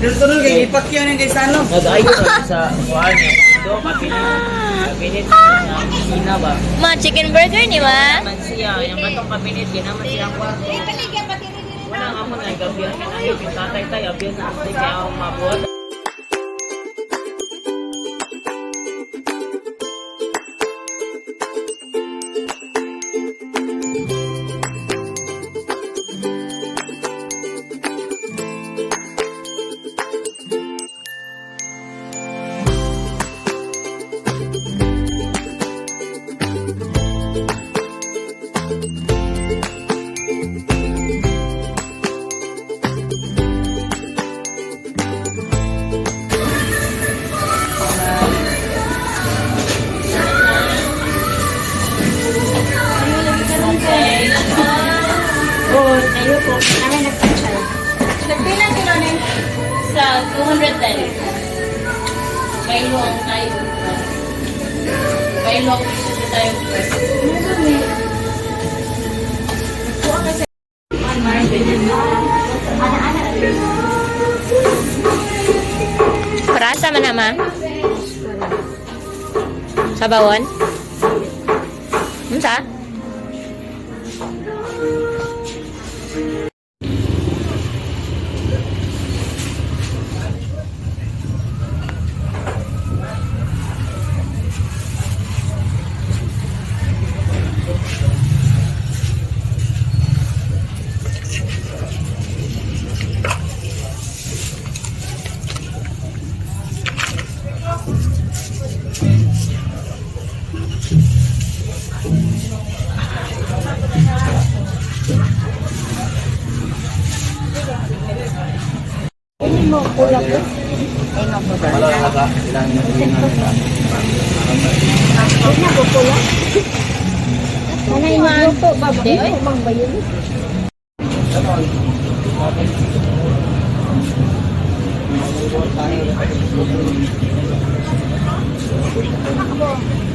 Tulog kay ipakyo ning kay Sano. Nag-ayo sa kuhaan niya. Ito, kabinet sa China ba? Ma, chicken burger ni ma? Naman siya, yung matong kabinet, yun naman silang kwarto. Wala nga mo na, gabihan ka na yun. Yung tatay tayo, abiyas na kasi kaya ako mabuhat. Ayoko. Kami nagpapay. Nagpila sila ni? Sa 210. Bailo ang tayo. Bailo ang gusto tayo. Parasa man naman. Sa bawon? Sa? Mana ini luto ba? Mang bayo ni.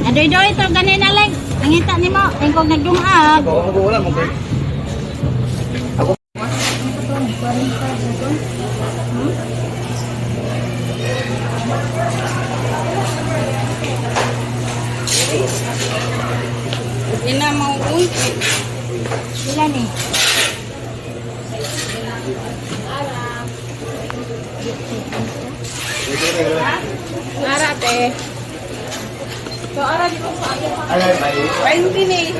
Adoy-doy ito ganina lang. Nangita nimo, engkog nagdungag. Ina mau unti. Sila ni. Harap eh. So ara di ko sa Pain din eh.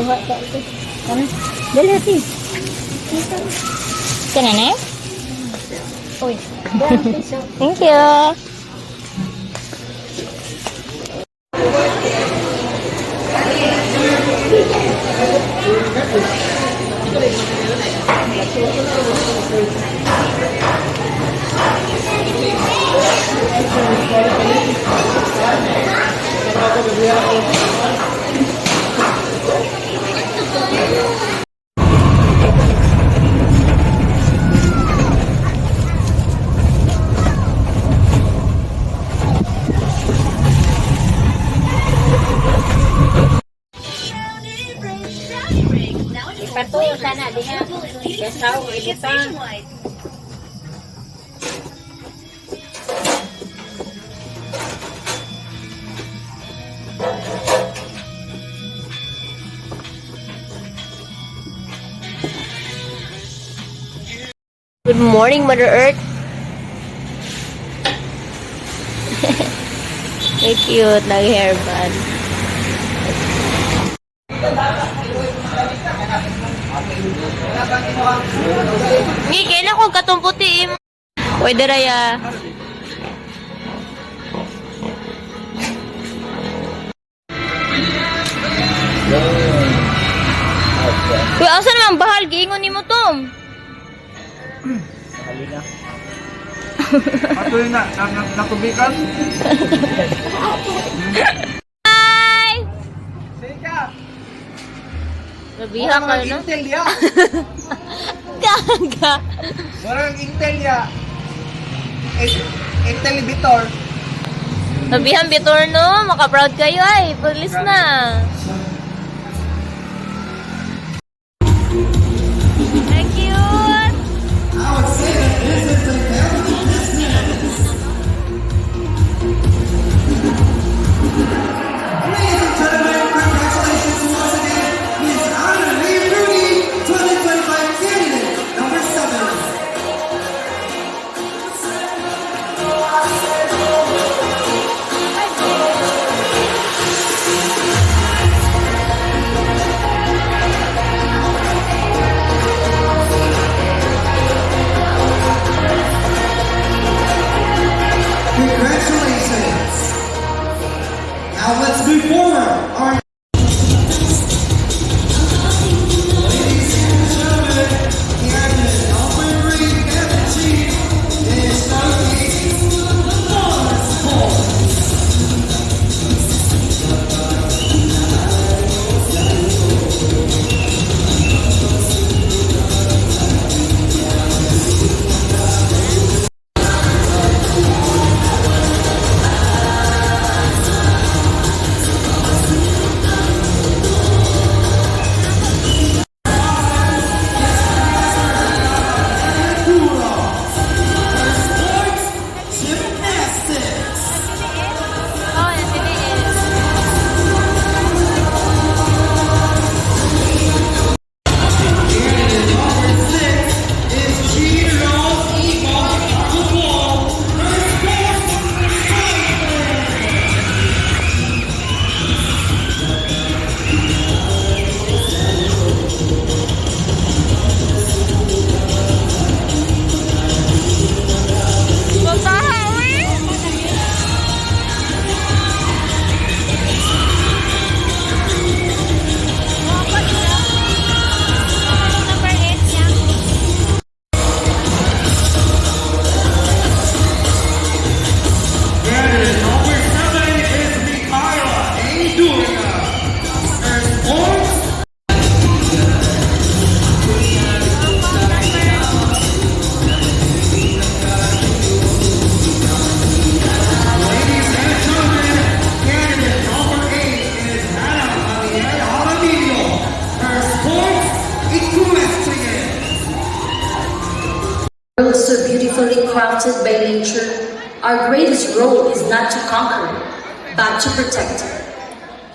tuha ka ito. Kana? Dali ati. Kana na? Oy. Thank you. Patuyo sana diha. Besaw ibutang. Good morning, Mother Earth. Ay, cute. Nag-hairband. Ngigay na ko katong puti. Uy, daraya. Uy, asa naman bahal? Giingon ni mo, Tom. Halina. Patuloy na, natubikan. Hi! Sika, Nabihan ka, no? Intel ya. Gaga. Warang Intel ya. Intel Vitor. Nabihan, Bitor, no? Maka-proud kayo, ay. Police na. Thank you. Congratulations! Now let's move forward. Our ladies and gentlemen, Captain Albury Chief is showcasing Mars Pole. Gymnastics. Oh, nasilis. Is Gino Eva Puntaha, uy. Candidate number 7 is Mikhaila A. Durga. Her sports Ladies and gentlemen, candidate number 8 is Hannah Javier Jaramillo. Her sports equestrian. World so beautifully crafted by nature, our greatest role is not to conquer, but to protect.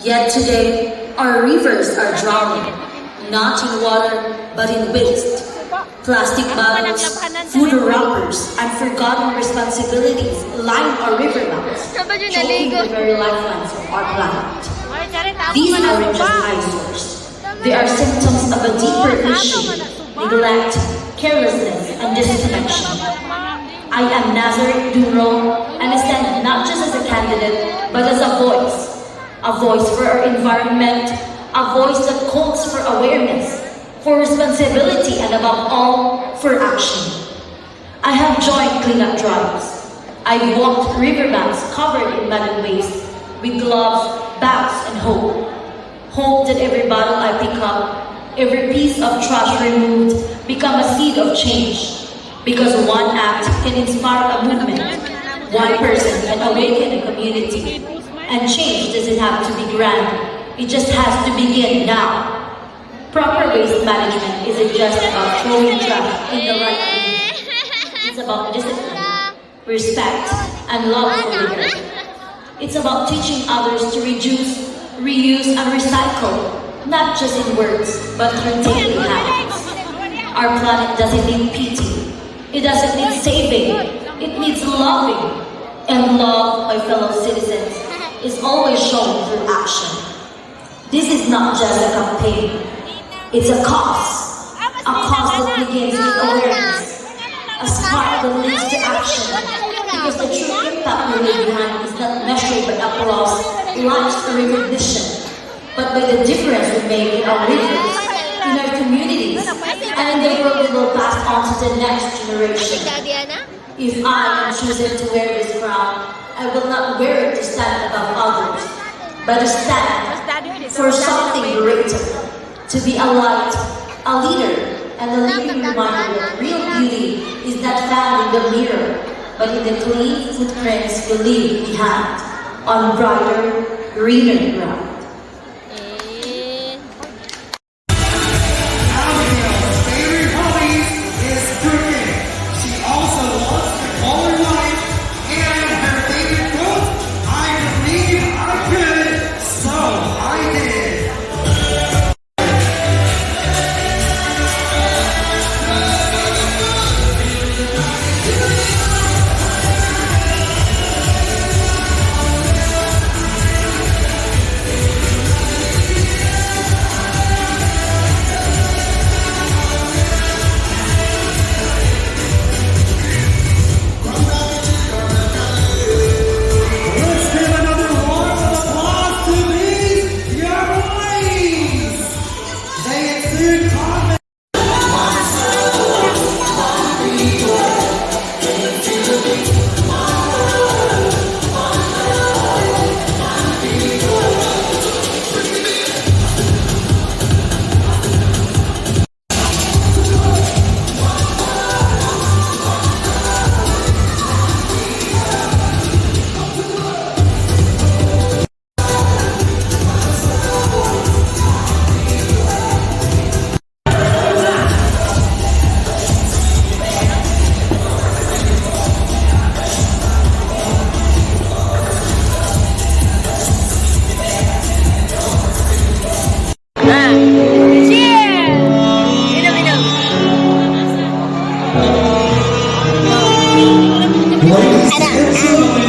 Yet today, our rivers are drowning, not in water, but in waste. Plastic bottles, food wrappers, and forgotten responsibilities line our river mouths, choking the very lifelines of our planet. These aren't just eyesores. They are symptoms of a deeper issue: neglect, carelessness, and disconnection. I am Nazareth Duro, and I stand not just as a candidate, but as a voice for our environment, a voice that calls for awareness, for responsibility, and above all, for action. I have joined cleanup drives. I've walked riverbanks covered in mud and waste, with gloves, bags, and hope. Hope that every bottle I pick up, every piece of trash removed, become a seed of change. Because one act can inspire a movement, one person can awaken a community. And change doesn't have to be grand, it just has to begin now. Proper waste management isn't just about throwing trash in the right bin. It's about discipline, respect, and love for the earth. It's about teaching others to reduce, reuse, and recycle, not just in words, but through daily habits. Our planet doesn't need pity. It doesn't need saving. It needs loving. And love, my fellow citizens, is always shown through action. This is not just a campaign. It's a cause. A cause that begins with awareness, a spark that leads to action. Because the true impact we leave behind is not measured by applause, likes, or recognition, but by the difference we make in our rivers, in our communities, and in the world we will pass on to the next generation. If I am chosen to wear this crown, I will not wear it to stand above others, but to stand for something greater, to be a light, a leader, and a living reminder that real beauty is not found in the mirror, but in the clean footprints we leave behind on brighter, greener ground. Abigail's favorite hobby is cooking. She also loves the color life, and her favorite quote, I believe I could, so I did. Let's give another round of applause to these young ladies. They exude confidence. Ah. Cheers! Inom. Ladies and gentlemen,